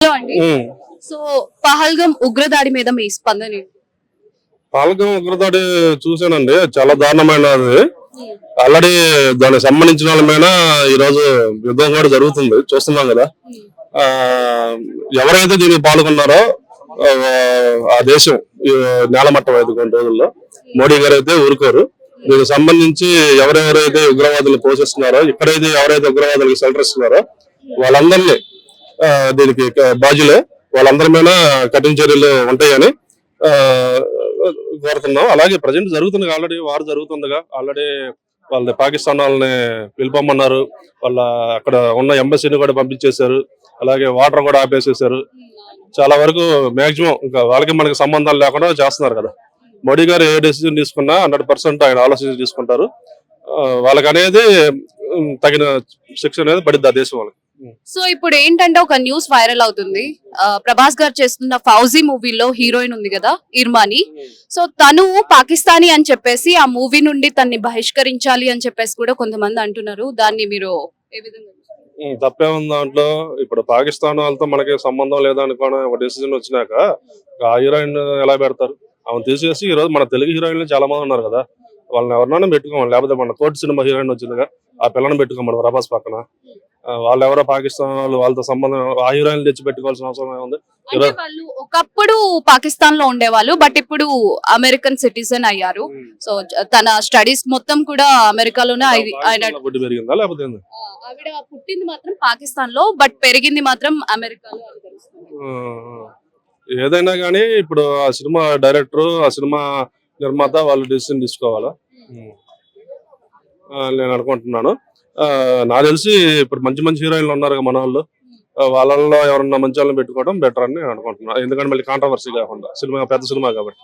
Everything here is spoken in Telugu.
హలో అండి. సో పహల్గం ఉగ్రదాడి మీద మీ స్పందన ఏంటి? పాలకం ఉగ్రదాడి చూశానండి. చాలా దారుణమైనది. ఆల్రెడీ దానికి సంబంధించిన వాళ్ళ మీద ఈ రోజు యుద్ధం కూడా జరుగుతుంది, చూస్తున్నాం కదా. ఆ ఎవరైతే దీనికి పాల్గొన్నారో ఆ, ఆ దేశం ఈ నేలమట్టం అయితే కొన్ని రోజుల్లో మోడీ గారు అయితే ఊరుకోరు. దీనికి సంబంధించి ఎవరెవరైతే ఉగ్రవాదులు పోషిస్తున్నారో, ఇక్కడైతే ఎవరైతే ఉగ్రవాదులకు షెల్టర్ ఇస్తున్నారో వాళ్ళందరినీ దీనికి బాధ్యులే. వాళ్ళందరి మీద కఠిన చర్యలు ఉంటాయని ఆ, కోరుతున్నాం. అలాగే ప్రజెంట్ జరుగుతుంది, ఆల్రెడీ వారు జరుగుతుందిగా. ఆల్రెడీ వాళ్ళ పాకిస్తాన్ వాళ్ళని పిలుపమన్నారు. వాళ్ళ అక్కడ ఉన్న ఎంబసీని కూడా పంపించేశారు. అలాగే వాటర్ కూడా ఆపేసేసారు. చాలా వరకు మాక్సిమం ఇంకా వాళ్ళకి మనకి సంబంధాలు లేకుండా చేస్తున్నారు కదా. మోడీ గారు ఏ డెసిజన్ తీసుకున్నా 100% ఆయన ఆలోచించి తీసుకుంటారు. వాళ్ళకి అనేది తగిన శిక్ష అనేది పడిద్ది ఆ దేశం వాళ్ళకి. సో ఇప్పుడు ఏంటంటే ఒక న్యూస్ వైరల్ అవుతుంది. ప్రభాస్ గారు చేస్తున్న ఫౌజీ మూవీలో హీరోయిన్ ఉంది కదా, ఇర్మాని. సో తను పాకిస్తానీ అని చెప్పేసి ఆ మూవీ నుండి తన్ని బహిష్కరించాలి అని చెప్పేసి కూడా కొంతమంది అంటున్నారు. దాన్ని మీరు ఏ విధంగా? తప్పే ఉంది దాంట్లో. ఇప్పుడు పాకిస్తాన్ వాళ్ళతో మనకి సంబంధం లేదనుకోని ఒక డెసిజన్ వచ్చినాక ఆ హీరోయిన్ ఎలా పెడతారు? ఆమె తీసేసి ఈ రోజు మన తెలుగు హీరోయిన్లు చాలా మంది ఉన్నారు కదా, వాళ్ళని ఎవరినైనా పెట్టుకోమని. లేకపోతే మన తోటి సినిమా హీరోయిన్ వచ్చిందిగా, ఆ పిల్లని పెట్టుకోమని ప్రభాస్ పక్కన. వాళ్ళు ఎవరో పాకిస్తాన్ వాళ్ళు, వాళ్ళతో సంబంధం ఆ హీరోయిన్ తెచ్చి పెట్టుకోవాల్సిన అవసరం ఏముంది? అంటే వాళ్ళు ఒకప్పుడు పాకిస్తాన్ లో ఉండేవాళ్ళు, బట్ ఇప్పుడు అమెరికన్ సిటిజన్ అయ్యారు. సో తన స్టడీస్ మొత్తం కూడా అమెరికాలోనే ఆయన పుట్టి పెరిగిందా లేకపోతే ఏంది? ఆవిడ పుట్టింది మాత్రం పాకిస్తాన్ లో, బట్ పెరిగింది మాత్రం అమెరికాలో అని తెలుస్తుంది. ఏదైనా కానీ ఇప్పుడు ఆ సినిమా డైరెక్టర్, ఆ సినిమా నిర్మాత వాళ్ళు డెసిషన్ తీసుకోవాలా నేను అనుకుంటున్నాను. నాకు తెలిసి ఇప్పుడు మంచి మంచి హీరోయిన్లు ఉన్నారు మన వాళ్ళు. వాళ్ళల్లో ఎవరన్నా మంచి వాళ్ళని పెట్టుకోవడం బెటర్ అని నేను అనుకుంటున్నాను. ఎందుకంటే మళ్ళీ కాంట్రవర్సీ కాకుండా, సినిమా పెద్ద సినిమా కాబట్టి.